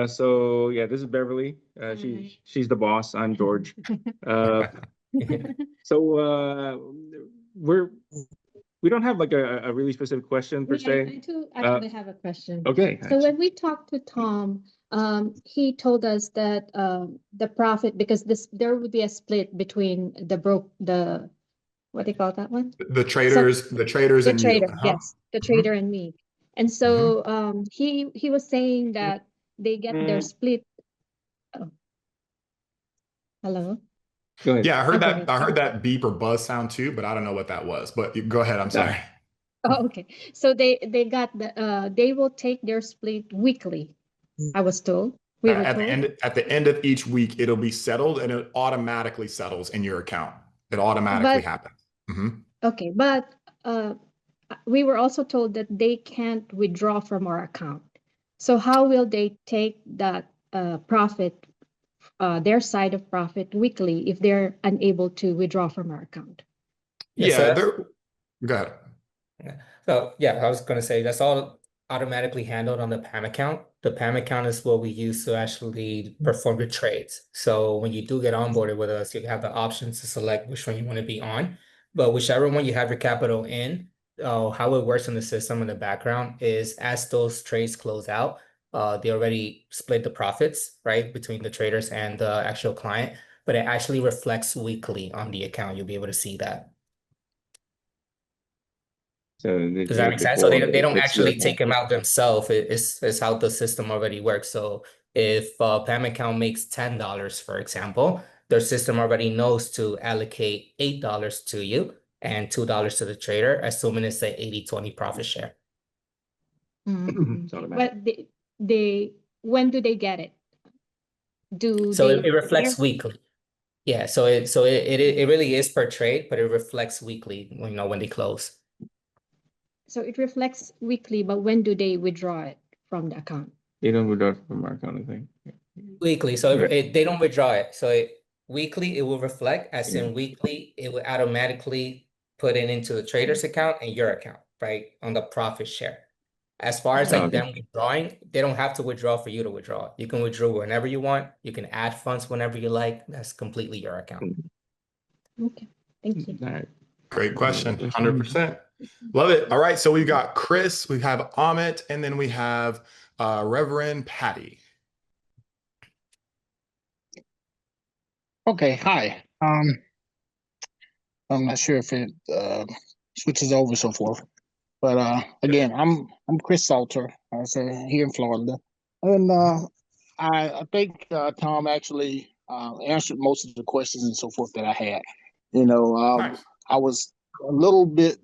So yeah, this is Beverly. She's the boss. I'm George. Uh, so we're we don't have like a really specific question per I se. do actually have a question. Okay. So when we talked to Tom, he told us that the profit, because there would be a split between the what do you call that one? The So traders the and you. trader, yes, the trader and me. And so he was saying that they get their split. Oh, hello. Go ahead. Yeah, I heard Okay. that. I heard that beep or buzz sound too, but I don't know what that was. But go ahead. I'm sorry. Oh, okay. So they got they will take their split weekly. I was told. We were At told. the end of each week, it'll be settled, and it automatically settles in your account. It automatically happens. Okay, but we were also told that they can't withdraw from our account. So how will they take that profit, their side of profit weekly, if they're unable to withdraw from our account? Yeah, go ahead. Yeah. So yeah, I was gonna say that's all automatically handled on the PAM account. The PAM account is what we use to actually perform your trades. So when you do get onboarded with us, you have the option to select which one you want to be on. But whichever one you have your capital in, how it works in the system in the background is as those trades close out, they already split the profits, right, between the traders and the actual client, but it actually reflects weekly on the account. You'll be able to see that. So Does that make sense? So they don't actually take them out themselves. It's how the system already works. So if PAM account makes $10, for example, their system already knows to allocate $8 to you and $2 to the trader, assuming it's a 80-20 profit share. But they when do they get it? It reflects weekly. Yeah, so it really is per trade, but it reflects weekly, when they close. So it reflects weekly, but when do they withdraw it from the account? They don't withdraw from our account, I think. Weekly, so they don't withdraw it. So weekly, it will reflect, as in weekly, it will automatically put it into the trader's account and your account, right, on the profit share. As far as them withdrawing, they don't have to withdraw for you to withdraw. You can withdraw whenever you want. You can add funds whenever you like. That's completely your account. Okay, thank you. All right. Great question. 100%. Love it. All right. So we've got Chris, we have Amit, and then we have Reverend Patty. Okay, hi. I'm not sure if it switches over so forth, but again, I'm Chris Salter. I say here in Florida, and I think Tom actually answered most of the questions and so forth that I had. Nice. I was a little bit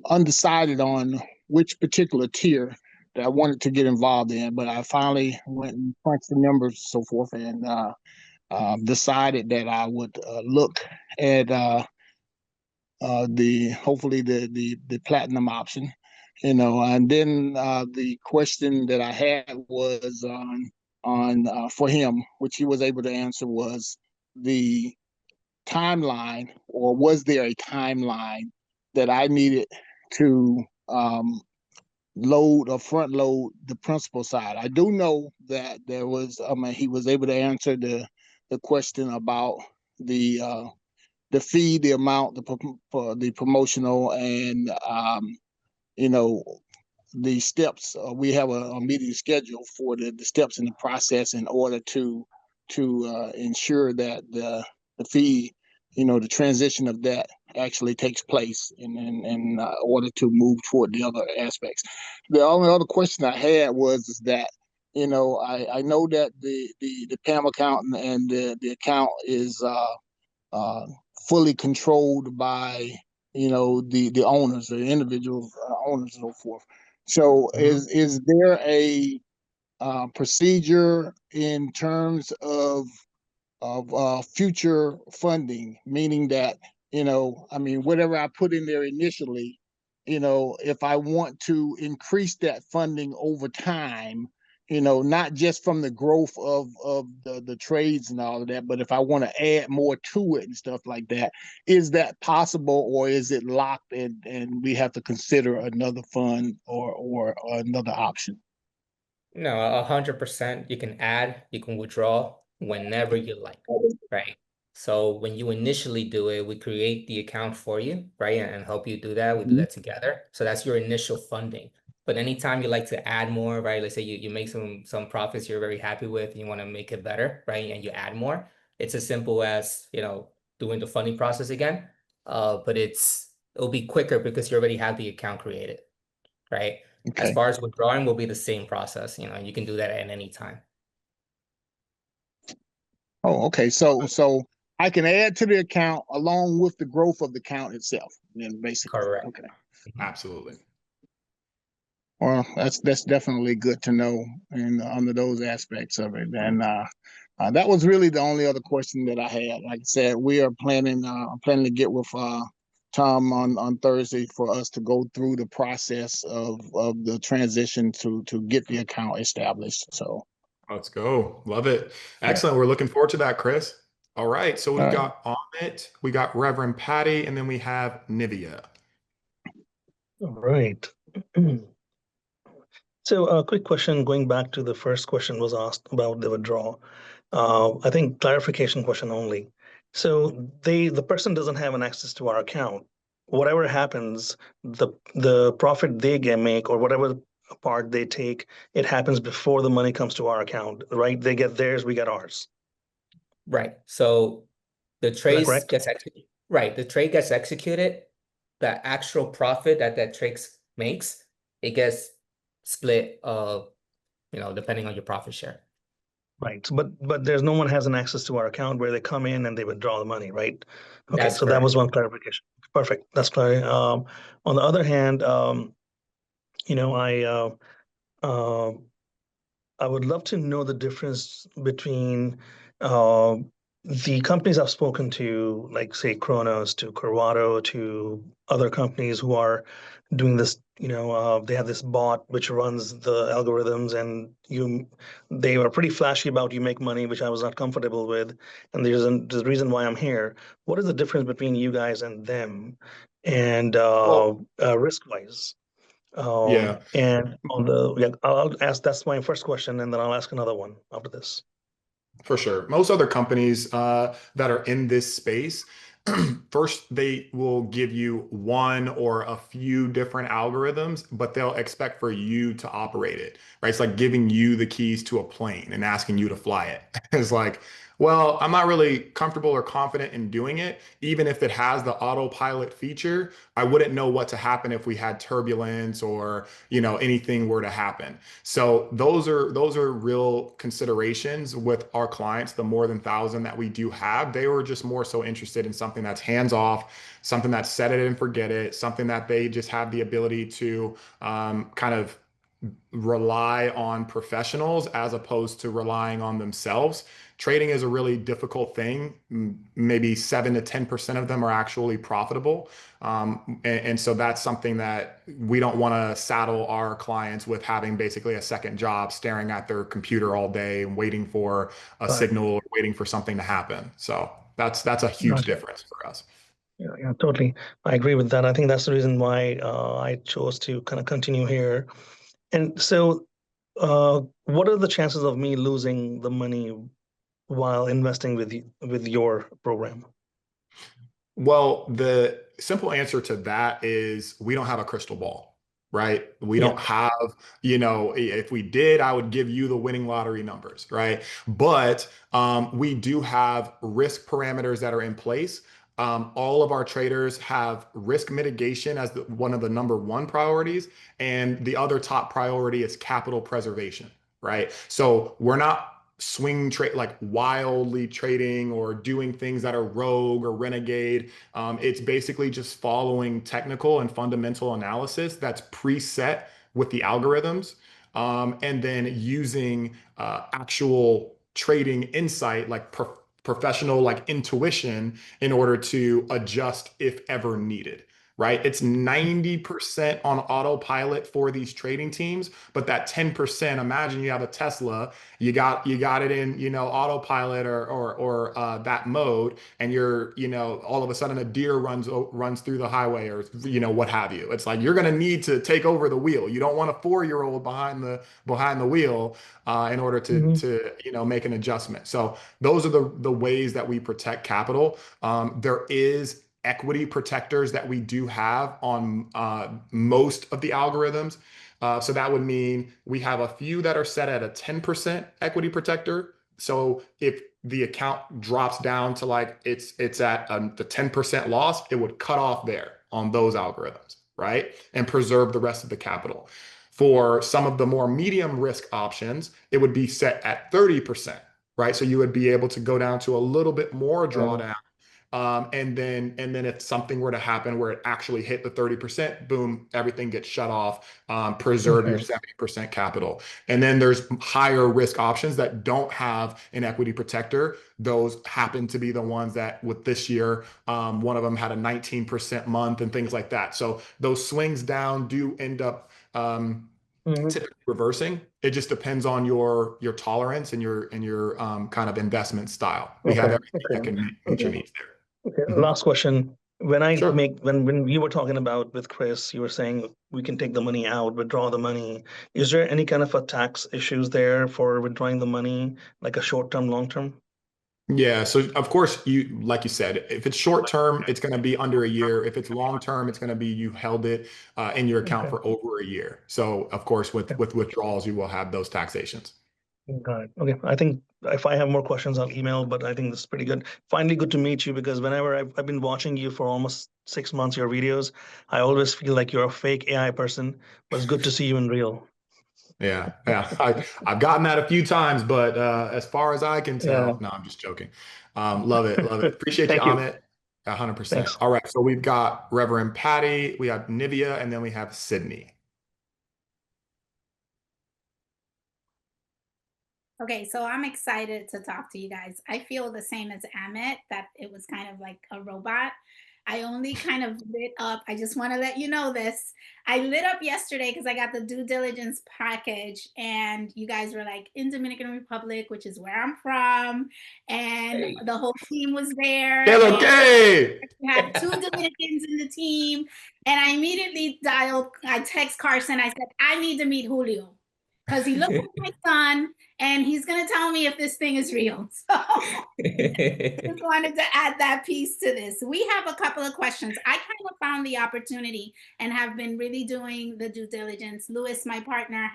undecided on which particular tier that I wanted to get involved in, but I finally went and crunched the numbers and so forth, and decided that I would look at hopefully the platinum option, and then the question that I had was on for him, which he was able to answer, was the timeline, or was there a timeline that I needed to load or front load the principal side. I do know that there was, he was able to answer the question about the fee, the amount, for the promotional, and the steps. We have a meeting scheduled for the steps in the process in order to ensure that the fee, the transition of that actually takes place in order to move toward the other aspects. The only other question I had was that, I know that the PAM account and the account is fully controlled by, the owners, the individual owners, and so forth. So is there a procedure in terms of future funding, meaning that, whatever I put in there initially, if I want to increase that funding over time, not just from the growth of the trades and all of that, but if I want to add more to it and stuff like that, is that possible, or is it locked and we have to consider another fund or another option? No, 100%. You can add, you can withdraw whenever you like, right? So when you initially do it, we create the account for you, right? And help you do that. We do that together. So that's your initial funding. But anytime you like to add more, right? Let's say you make some profits you're very happy with and you want to make it better, right? And you add more. It's as simple as, doing the funding process again. But it'll be quicker because you already have the account created, right? As Okay. far as withdrawing will be the same process, you can do that at any time. Oh, okay. So I can add to the account along with the growth of the account itself. Then basically. Correct. Okay. Absolutely. Well, that's definitely good to know and under those aspects of it. And that was really the only other question that I had. Like I said, we are planning to get with Tom on Thursday for us to go through the process of the transition to get the account established. So Let's go. Love it. Excellent. We're looking forward to that, Chris. All right. So we've All right. got Amit, we got Reverend Patty, and then we have Nivea. All right. So a quick question going back to the first question was asked about the withdrawal. I think clarification question only. So the person doesn't have an access to our account. Whatever happens, the profit they make or whatever part they take, it happens before the money comes to our account, right? They get theirs, we get ours. Right. So the trade correct? gets executed. Right. The trade gets executed. The actual profit that trade makes, it gets split, depending on your profit share. Right. But there's no one has an access to our account where they come in and they withdraw the money, right? Okay, That's so that correct. was one clarification. Perfect. That's clear. On the other hand, I would love to know the difference between the companies I've spoken to, like say Kronos to Corvado to other companies who are doing this. They have this bot which runs the algorithms, and they were pretty flashy about you make money, which I was not comfortable with. And there's the reason why I'm here. What is the difference between you guys and them, and risk-wise? Yeah. And I'll ask, that's my first question, and then I'll ask another one after this. For sure. Most other companies that are in this space, first, they will give you one or a few different algorithms, but they'll expect for you to operate it, right? It's like giving you the keys to a plane and asking you to fly it. It's like, well, I'm not really comfortable or confident in doing it. Even if it has the autopilot feature, I wouldn't know what to happen if we had turbulence or, anything were to happen. So those are real considerations with our clients, the more than 1,000 that we do have. They were just more so interested in something that's hands off, something that's set it and forget it, something that they just have the ability to kind of rely on professionals as opposed to relying on themselves. Trading is a really difficult thing. Maybe 7 to 10% of them are actually profitable. And so that's something that we don't want to saddle our clients with, having basically a second job, staring at their computer all day and waiting for a signal or waiting for something to happen. So that's a huge difference for us. Yeah, totally. I agree with that. I think that's the reason why I chose to kind of continue here. And so, what are the chances of me losing the money while investing with your program? Well, the simple answer to that is we don't have a crystal ball, right? We don't have, if we did, I would give you the winning lottery numbers, right? But we do have risk parameters that are in place. All of our traders have risk mitigation as one of the number one priorities, and the other top priority is capital preservation, right? So we're not swing trade, like wildly trading or doing things that are rogue or renegade. It's basically just following technical and fundamental analysis that's preset with the algorithms, and then using actual trading insight, like professional like intuition, in order to adjust if ever needed. right? It's 90% on autopilot for these trading teams, but that 10%, imagine you have a Tesla, you got it in, autopilot or that mode, and you're, all of a sudden a deer runs through the highway, or what have you. It's like you're going to need to take over the wheel. You don't want a 4-year-old behind the wheel in order to make an adjustment. So those are the ways that we protect capital. There is equity protectors that we do have on most of the algorithms. So that would mean we have a few that are set at a 10% equity protector. So if the account drops down to like it's at the 10% loss, it would cut off there on those algorithms, right? And preserve the rest of the capital. For some of the more medium risk options, it would be set at 30%, right? So you would be able to go down to a little bit more drawdown. And then if something were to happen where it actually hit the 30%, boom, everything gets shut off, preserve your 70% capital. And then there's higher risk options that don't have an equity protector. Those happen to be the ones that with this year, one of them had a 19% month and things like that. So those swings down do end up typically reversing. It just depends on your tolerance and your kind of investment style. We have everything that can meet your needs there. Okay, last question. When Sure. when you were talking about with Chris, you were saying we can take the money out, withdraw the money. Is there any kind of a tax issues there for withdrawing the money, like a short term, long term? Yeah, so of course, like you said, if it's short term, it's going to be under a year. If it's long term, it's going to be you held it in your account for over a year. So of course, with withdrawals, you will have those taxations. Got it. Okay. I think if I have more questions, I'll email, but I think this is pretty good. Finally, good to meet you, because whenever I've been watching you for almost 6 months, your videos, I always feel like you're a fake AI person, but it's good to see you in real. Yeah. I've gotten that a few times, but as far as I can tell, no, I'm just joking. Love it. Appreciate you, Thank you. Amit. 100%. Thanks. All right. So we've got Reverend Patty, we have Nivea, and then we have Sydney. Okay, so I'm excited to talk to you guys. I feel the same as Amit, that it was kind of like a robot. I only kind of lit up. I just want to let you know this. I lit up yesterday because I got the due diligence package, and you guys were like in Dominican Republic, which is where I'm from, and the whole team was there. Okay. We had 2 Dominicans in the team, and I immediately I text Carson. I said, I need to meet Julio because he looks like my son, and he's going to tell me if this thing is real. So just wanted to add that piece to this. We have a couple of questions. I kind of found the opportunity and have been really doing the due diligence. Louis, my partner,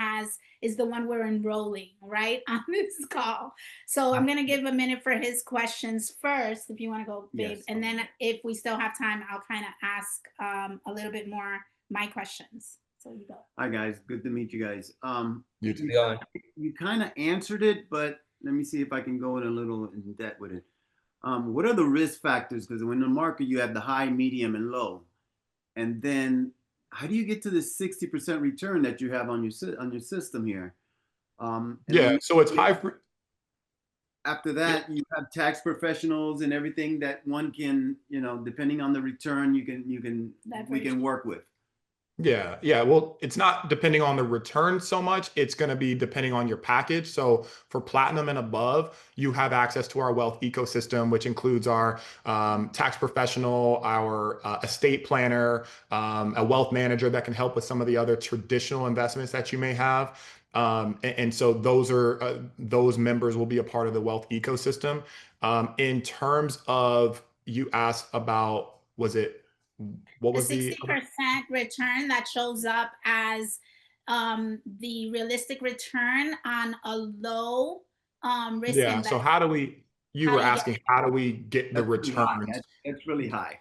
is the one we're enrolling, right, on this call. So I'm going to give a minute for his questions first, if you want to go, babe. Yes. And then if we still have time, I'll kind of ask a little bit more my questions. So you go. Hi guys, good to meet you guys. You kind of answered it, but let me see if I can go in a little in depth with it. What are the risk factors? Because in the market you have the high, medium, and low, and then how do you get to the 60% return that you have on your system here? So it's high. After that, you have tax professionals and everything that one can, depending on the return, we can work with. Yeah. Well, it's not depending on the return so much. It's going to be depending on your package. So for platinum and above, you have access to our wealth ecosystem, which includes our tax professional, our estate planner, a wealth manager that can help with some of the other traditional investments that you may have. And so those members will be a part of the wealth ecosystem. In terms of, you asked about, what was the 60% return that shows up as the realistic return on a low risk investment? So how do we get the returns? It's really high.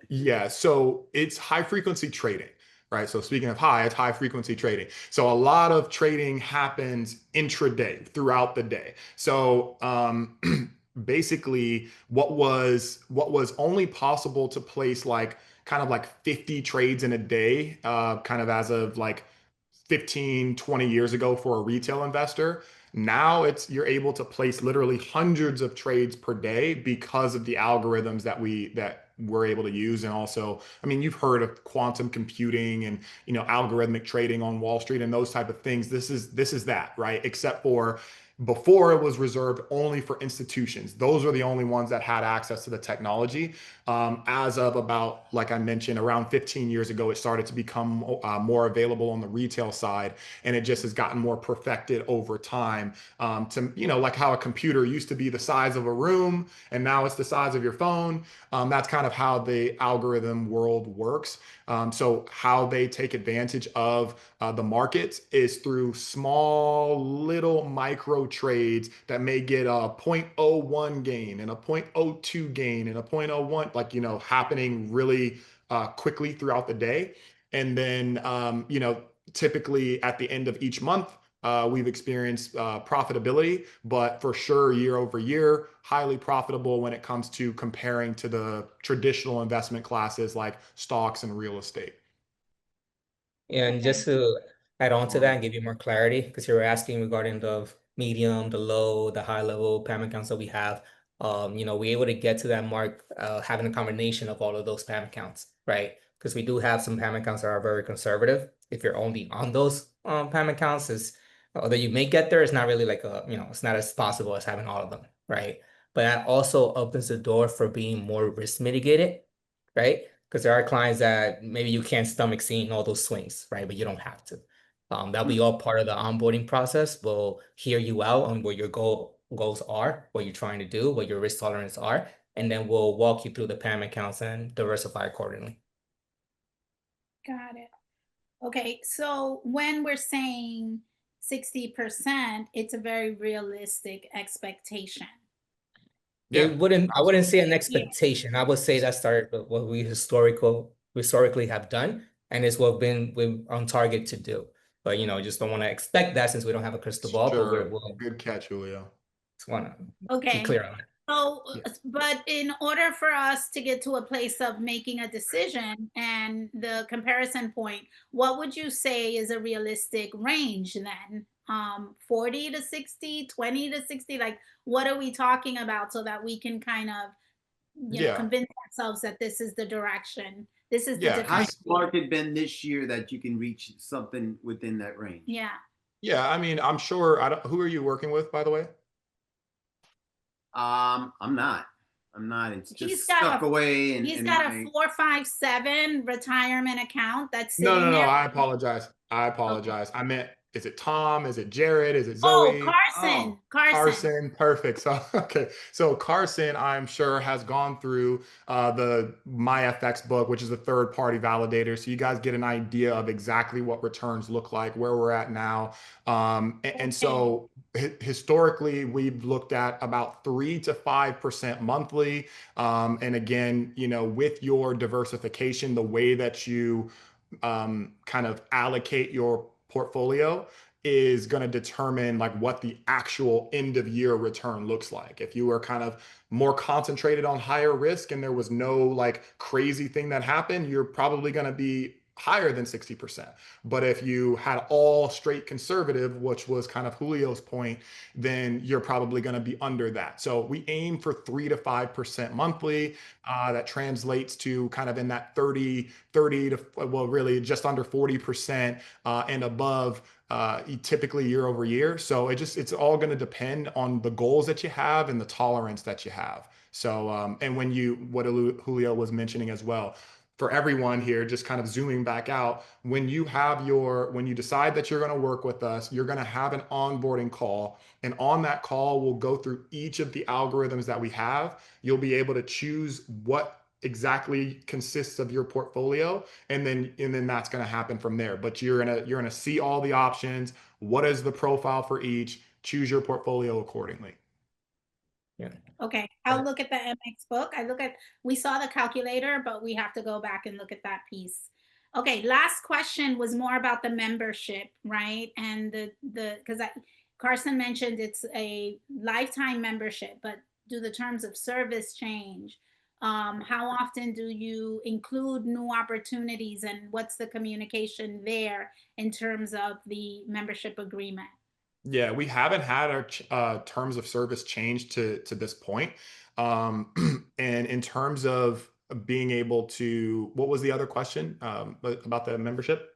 Yeah, so it's high frequency trading, right? So speaking of high, it's high frequency trading. So a lot of trading happens intraday, throughout the day. So basically what was only possible to place kind of like 50 trades in a day, kind of as of like 15, 20 years ago for a retail investor. Now you're able to place literally hundreds of trades per day because of the algorithms that we're able to use. And also, I mean, you've heard of quantum computing and, you know, algorithmic trading on Wall Street and those type of things. This is that, right? Except for before, it was reserved only for institutions. Those are the only ones that had access to the technology. As of about, like I mentioned, around 15 years ago, it started to become more available on the retail side, and it just has gotten more perfected over time. To, you know, like how a computer used to be the size of a room, and now it's the size of your phone. That's kind of how the algorithm world works. So how they take advantage of the markets is through small little micro trades that may get a 0.01 gain and a 0.02 gain and a 0.01, like, you know, happening really quickly throughout the day. And then, you know, typically at the end of each month, we've experienced profitability, but for sure, year over year, highly profitable when it comes to comparing to the traditional investment classes like stocks and real estate. And just to add on to that and give you more clarity, because you were asking regarding the medium, the low, the high level PAM accounts that we have, you know, we're able to get to that mark having a combination of all of those PAM accounts, right? Because we do have some PAM accounts that are very conservative. If you're only on those PAM accounts, is although you may get there, it's not really like a, you know, it's not as possible as having all of them, right? But that also opens the door for being more risk mitigated, right? Because there are clients that maybe you can't stomach seeing all those swings, right? But you don't have to. That'll be all part of the onboarding process. We'll hear you out on what your goals are, what you're trying to do, what your risk tolerance are, and then we'll walk you through the PAM accounts and diversify accordingly. Got it. Okay, so when we're saying 60%, it's a very realistic expectation. Yeah. I wouldn't say an expectation. I would say that's what we historically have done, and it's what we're on target to do. But you know, just don't want to expect that since we don't have a crystal ball. Sure. But we'll Good catch, Julio. just want to be Okay. clear on that. So, Yeah. but in order for us to get to a place of making a decision and the comparison point, what would you say is a realistic range then? 40 to 60, 20 to 60? Like, what are we talking about so that we can kind of, you know, Yeah. convince ourselves that this is the direction? This is the Yeah. difference. How's the market been this year that you can reach something within that range? Yeah. Yeah. I mean, I'm sure. Who are you working with, by the way? I'm not. It's He's just got stuck away. And He's got a 457 retirement account that's sitting No. there. I apologize. I meant, is it Tom? Is it Jared? Is it Oh, Zoe? Carson. Carson, perfect. So, okay. So Carson, I'm sure, has gone through the MyFX book, which is a third-party validator. So you guys get an idea of exactly what returns look like, where we're at now. And so historically, we've looked at about 3 to 5% monthly. And again, you know, with your diversification, the way that you kind of allocate your portfolio is going to determine like what the actual end of year return looks like. If you were kind of more concentrated on higher risk and there was no like crazy thing that happened, you're probably going to be higher than 60%. But if you had all straight conservative, which was kind of Julio's point, then you're probably going to be under that. So we aim for 3 to 5% monthly. That translates to kind of in that 30 to, well, really just under 40% and above typically year over year. So it's all going to depend on the goals that you have and the tolerance that you have. So, and what Julio was mentioning as well, for everyone here, just kind of zooming back out, when you decide that you're going to work with us, you're going to have an onboarding call. And on that call, we'll go through each of the algorithms that we have. You'll be able to choose what exactly consists of your portfolio. And then that's going to happen from there. But you're going to see all the options. What is the profile for each? Choose your portfolio accordingly. Yeah. Okay, I'll look at the MX book. We saw the calculator, but we have to go back and look at that piece. Okay, last question was more about the membership, right? And because Carson mentioned it's a lifetime membership, but do the terms of service change? How often do you include new opportunities, and what's the communication there in terms of the membership agreement? Yeah, we haven't had our terms of service change to this point. And in terms of being able to, what was the other question about the membership?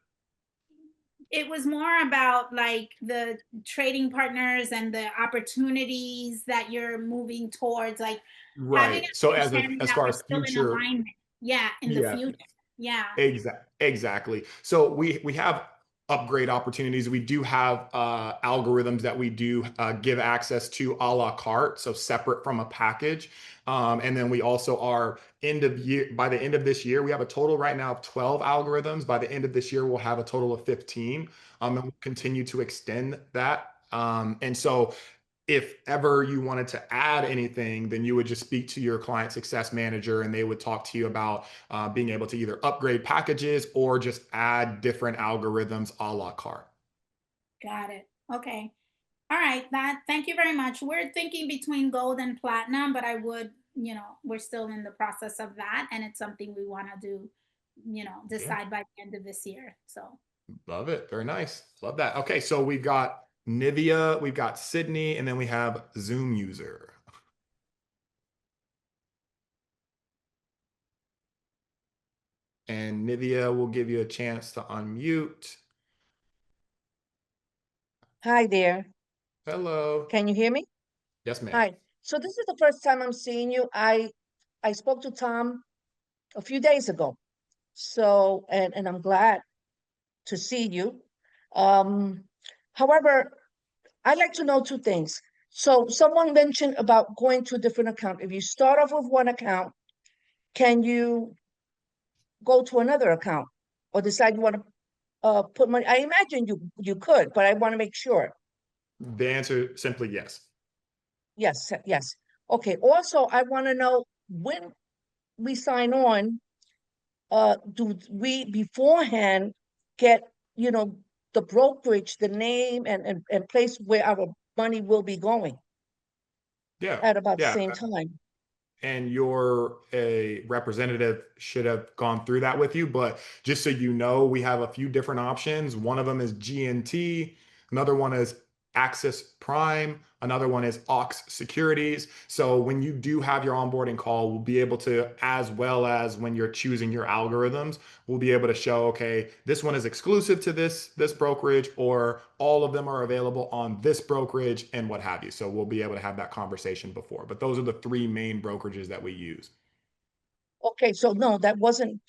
It was more about like the trading partners and the opportunities that you're moving towards, like having Right. an So understanding as that far we're as still in future, alignment. Yeah, in the yeah, future. Yeah. exactly. So we have upgrade opportunities. We do have algorithms that we do give access to a la carte, so separate from a package. And then we also are by the end of this year, we have a total right now of 12 algorithms. By the end of this year, we'll have a total of 15. And we'll continue to extend that. And so if ever you wanted to add anything, then you would just speak to your client success manager and they would talk to you about being able to either upgrade packages or just add different algorithms a la carte. Got it. Okay. All right. Thank you very much. We're thinking between gold and platinum, but I would, we're still in the process of that. And it's something we want to do, decide by the end of this year. So Love it. Very nice. Love that. Okay. So we've got Nivea, we've got Sydney, and then we have Zoom user. And Nivea will give you a chance to unmute. Hi there. Hello. Can you hear me? Yes, ma'am. Hi. So this is the first time I'm seeing you. I spoke to Tom a few days ago. So and I'm glad to see you. However, I'd like to know two things. So someone mentioned about going to a different account. If you start off with one account, can you go to another account or decide you want to put money? I imagine you could, but I want to make sure. The answer simply yes. Yes, yes. Okay. Also, I want to know when we sign on, do we beforehand get, the brokerage, the name and place where our money will be going Yeah. at about the Yeah. same time? And a representative should have gone through that with you. But just so you know, we have a few different options. One of them is GNT. Another one is Axis Prime. Another one is Ox Securities. So when you do have your onboarding call, we'll be able to, as well as when you're choosing your algorithms, we'll be able to show, okay, this one is exclusive to this brokerage, or all of them are available on this brokerage and what have you. So we'll be able to have that conversation before. But those are the three main brokerages that we use. Okay, so no, that wasn't,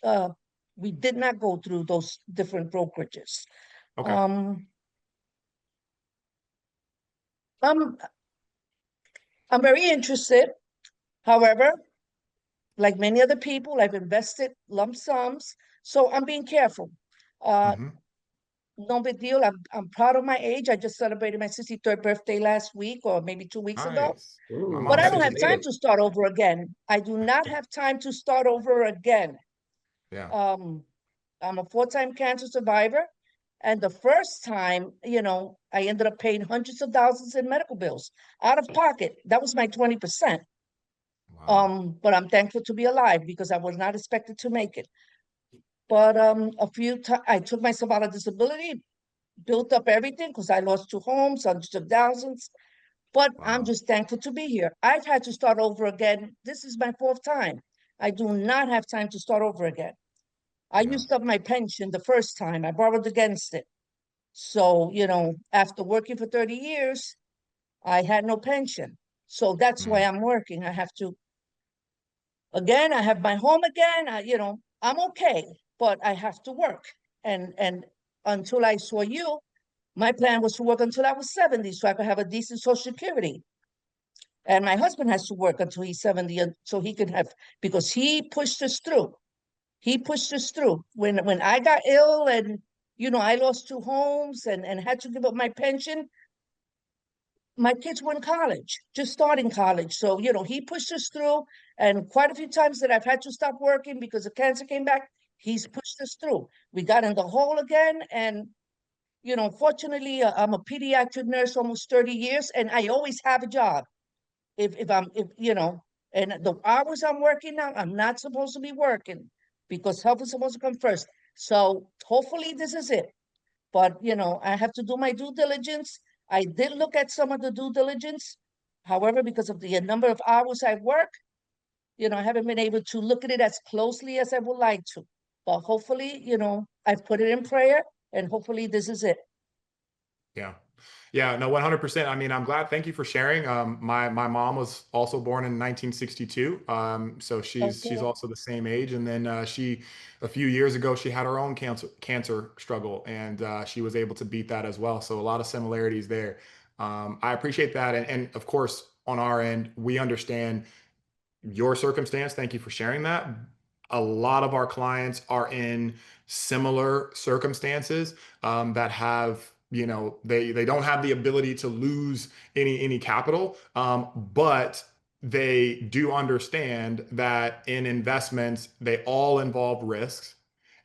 we did not go through those different brokerages. Okay. I'm very interested. However, like many other people, I've invested lump sums, so I'm being careful. No big deal. I'm proud of my age. I just celebrated my 63rd birthday last week, or maybe 2 weeks ago. Nice. My Ooh. mom But I had don't it have today. time to start over again. I do not have time to start over again. Yeah. I'm a 4-time cancer survivor. And the first time, I ended up paying hundreds of thousands in medical bills out of pocket. That was my 20%. Wow. But I'm thankful to be alive because I was not expected to make it. But a few times I took myself out of disability, built up everything because I lost 2 homes, hundreds of thousands. But I'm Wow. just thankful to be here. I've had to start over again. This is my 4th time. I do not have time to start over again. I Yeah. used up my pension the first time. I borrowed against it. So, after working for 30 years, I had no pension. So that's why I'm working. I have to, again, I have my home again. I'm okay, but I have to work. And until I saw you, my plan was to work until I was 70 so I could have a decent Social Security. And my husband has to work until he's 70 so he can have, because he pushed us through. He pushed us through. When I got ill and, I lost 2 homes and had to give up my pension, my kids were in college, just starting college. So, he pushed us through. And quite a few times that I've had to stop working because the cancer came back, he's pushed us through. We got in the hole again. And, fortunately, I'm a pediatric nurse almost 30 years, and I always have a job. And the hours I'm working now, I'm not supposed to be working because health is supposed to come first. So hopefully this is it. But, I have to do my due diligence. I did look at some of the due diligence. However, because of the number of hours I work, I haven't been able to look at it as closely as I would like to. But hopefully, I've put it in prayer, and hopefully this is it. Yeah. Yeah, no, 100%. I mean, I'm glad. Thank you for sharing. My mom was also born in 1962. So she's Okay. also the same age. And then a few years ago, she had her own cancer struggle, and she was able to beat that as well. So a lot of similarities there. I appreciate that. And of course, on our end, we understand your circumstance. Thank you for sharing that. A lot of our clients are in similar circumstances that have, they don't have the ability to lose any capital, but they do understand that in investments, they all involve risks,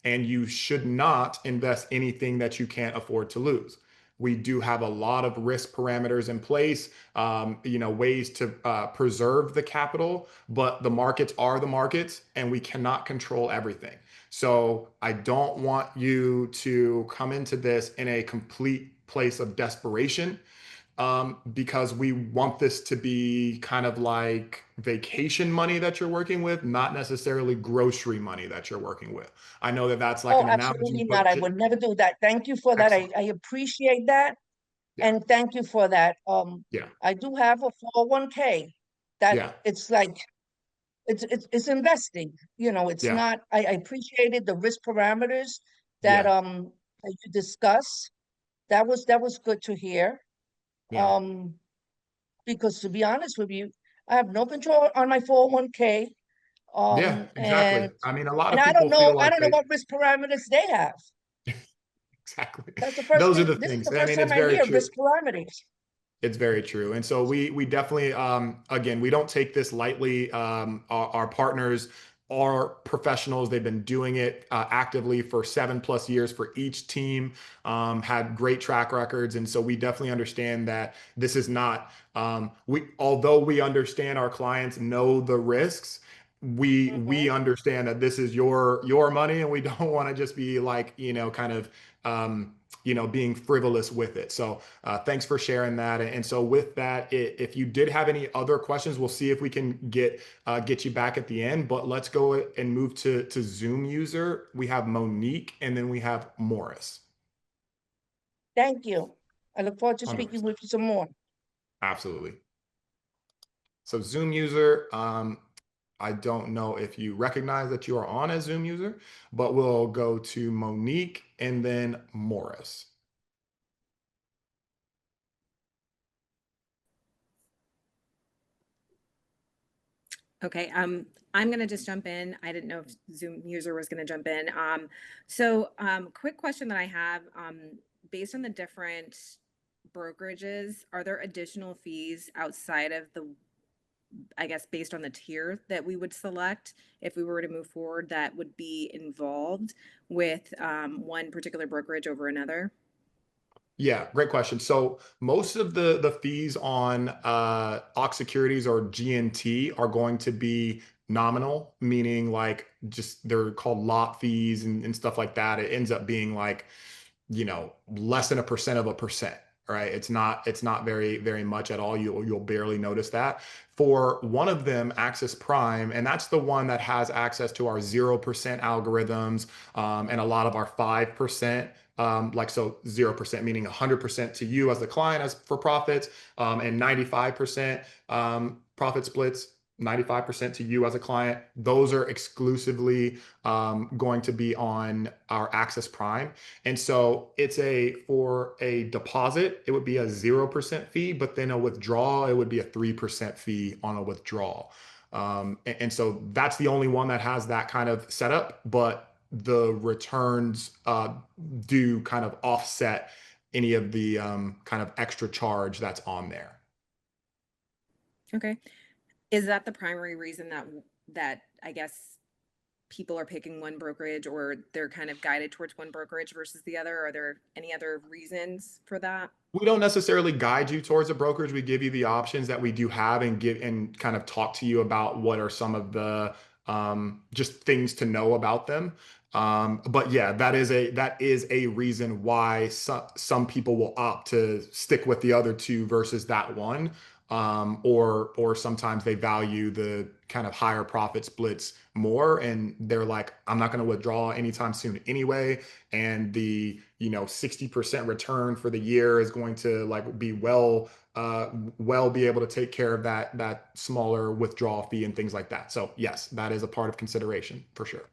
and you should not invest anything that you can't afford to lose. We do have a lot of risk parameters in place, ways to preserve the capital, but the markets are the markets, and we cannot control everything. So I don't want you to come into this in a complete place of desperation, because we want this to be kind of like vacation money that you're working with, not necessarily grocery money that you're working with. I know that that's like Oh, an analogy, absolutely but not. I would never do that. Thank you for that. excellent. I appreciate that. Yeah. And thank you for that. Yeah. I do have a 401k that Yeah. it's like it's investing. It's Yeah. not. I appreciated the risk parameters that Yeah. that you discuss. That was good to hear. Yeah. Because to be honest with you, I have no control on my 401k. Yeah, exactly. And I mean, a lot of I don't people know. feel I like don't know what risk parameters they have. exactly. That's the first Those are thing. the This is things. the I first mean, time it's I very hear true. risk parameters. It's very true. And so we definitely, again, we don't take this lightly. Our partners are professionals. They've been doing it actively for 7+ years for each team, had great track records. And so we definitely understand that this is not, although we understand our clients know the risks, we understand that this is your money, and we don't want to just be like, kind of, being frivolous with it. So thanks for sharing that. And so with that, if you did have any other questions, we'll see if we can get you back at the end. But let's go and move to Zoom user. We have Monique, and then we have Morris. Thank you. I look forward to 100%. speaking with you some more. Absolutely. So Zoom user, I don't know if you recognize that you are on as Zoom user, but we'll go to Monique and then Morris. Okay, I'm gonna just jump in. I didn't know if Zoom user was gonna jump in. Quick question that I have, based on the different brokerages, are there additional fees outside of I guess, based on the tier that we would select if we were to move forward, that would be involved with one particular brokerage over another? Yeah, great question. So most of the fees on Ox Securities or GNT are going to be nominal, meaning like just they're called lot fees and stuff like that. It ends up being like, less than 1%, right? It's not very, very much at all. You'll barely notice that. For one of them, Access Prime, and that's the one that has access to our 0% algorithms, and a lot of our 5%. So 0% meaning 100% to you as the client as for profits, and 95% profit splits, 95% to you as a client. Those are exclusively going to be on our Access Prime. And so for a deposit, it would be a 0% fee, but then a withdrawal, it would be a 3% fee on a withdrawal. And so that's the only one that has that kind of setup, but the returns do kind of offset any of the kind of extra charge that's on there. Okay. Is that the primary reason that I guess people are picking one brokerage, or they're kind of guided towards one brokerage versus the other? Are there any other reasons for that? We don't necessarily guide you towards a brokerage. We give you the options that we do have and kind of talk to you about what are some of the just things to know about them. But yeah, that is a reason why some people will opt to stick with the other two versus that one. or sometimes they value the kind of higher profit splits more, and they're like, I'm not going to withdraw anytime soon anyway, and the 60% return for the year is going to like be well be able to take care of that smaller withdrawal fee and things like that. So yes, that is a part of consideration for sure.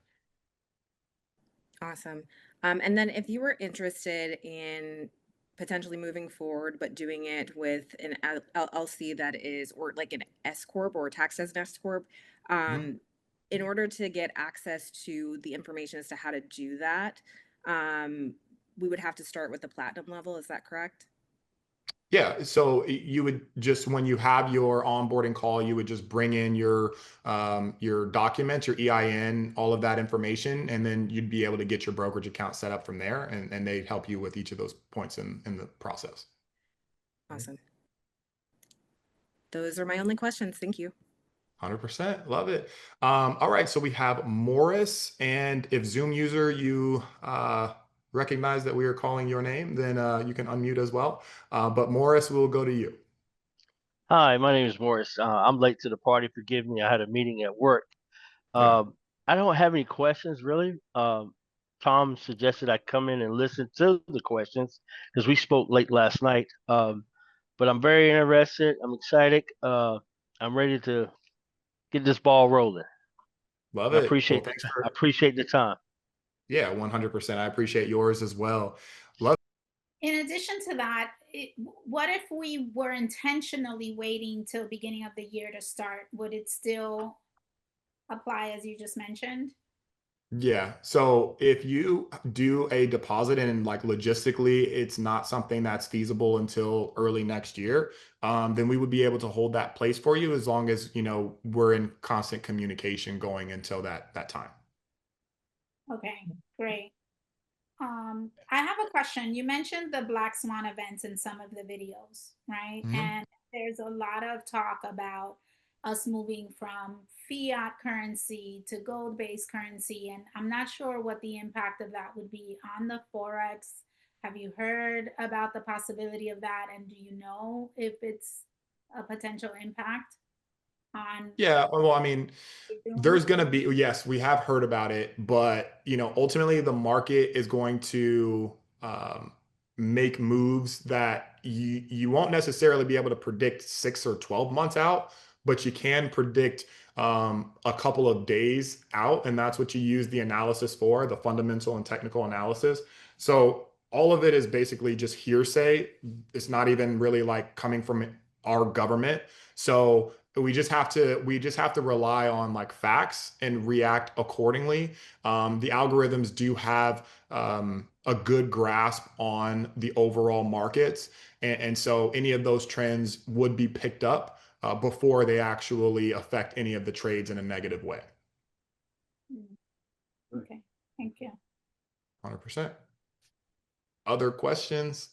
Awesome. And then if you were interested in potentially moving forward, but doing it with an LLC that is, or like an S Corp or taxed as an S Corp, in order to get access to the information as to how to do that, we would have to start with the platinum level. Is that correct? Yeah, so you would just, when you have your onboarding call, you would just bring in your documents, your EIN, all of that information, and then you'd be able to get your brokerage account set up from there, and they help you with each of those points in the process. Awesome. Those are my only questions. Thank you. 100%. Love it. All right, so we have Morris, and if Zoom user, you recognize that we are calling your name, then you can unmute as well. But Morris, we'll go to you. Hi, my name is Morris. I'm late to the party. Forgive me. I had a meeting at work. I don't have any questions really. Tom suggested I come in and listen to the questions because we spoke late last night. But I'm very interested. I'm excited. I'm ready to get this ball rolling. Love I it. appreciate Well, I appreciate the time. Yeah, 100%. I appreciate yours as well. In addition to that, what if we were intentionally waiting till beginning of the year to start? Would it still apply as you just mentioned? Yeah. So if you do a deposit and like logistically it's not something that's feasible until early next year, then we would be able to hold that place for you as long as, we're in constant communication going until that time. Okay, great. I have a question. You mentioned the Black Swan events in some of the videos, right? And there's a lot of talk about us moving from fiat currency to gold-based currency, and I'm not sure what the impact of that would be on the Forex. Have you heard about the possibility of that, and do you know if it's a potential impact on? Yeah, well, I mean, there's going to be, yes, we have heard about it, but ultimately the market is going to make moves that you won't necessarily be able to predict 6 or 12 months out, but you can predict a couple of days out, and that's what you use the analysis for, the fundamental and technical analysis. So all of it is basically just hearsay. It's not even really like coming from our government. So we just have to rely on like facts and react accordingly. The algorithms do have a good grasp on the overall markets, and so any of those trends would be picked up before they actually affect any of the trades in a negative way. Okay, thank you. 100%. Other questions?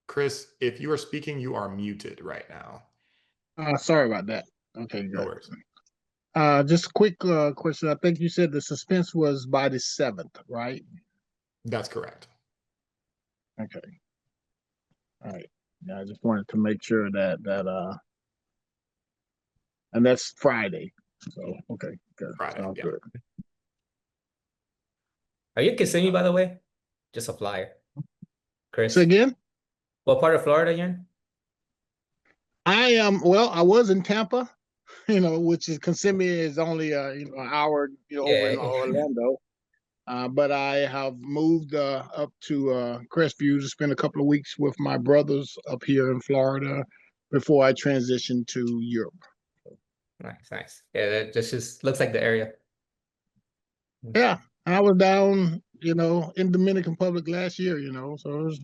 Chris, if you are speaking, you are muted right now. Sorry about that. Okay, No good. worries. Just a quick question. I think you said the suspense was by the 7th, right? That's correct. Okay. All right. Yeah, I just wanted to make sure that and that's Friday. So okay, good. Friday, Sounds yeah. good. Are you Kissimmee, by the way? Just a flyer. Chris. So again? What part of Florida you're in? I am, well, I was in Tampa, which is Kissimmee is only an hour, over in Orlando. But I have moved up to Crestview to spend a couple of weeks with my brothers up here in Florida before I transition to Europe. Nice. Yeah, that just looks like the area. Yeah, I was down, in Dominican Republic last year, so it was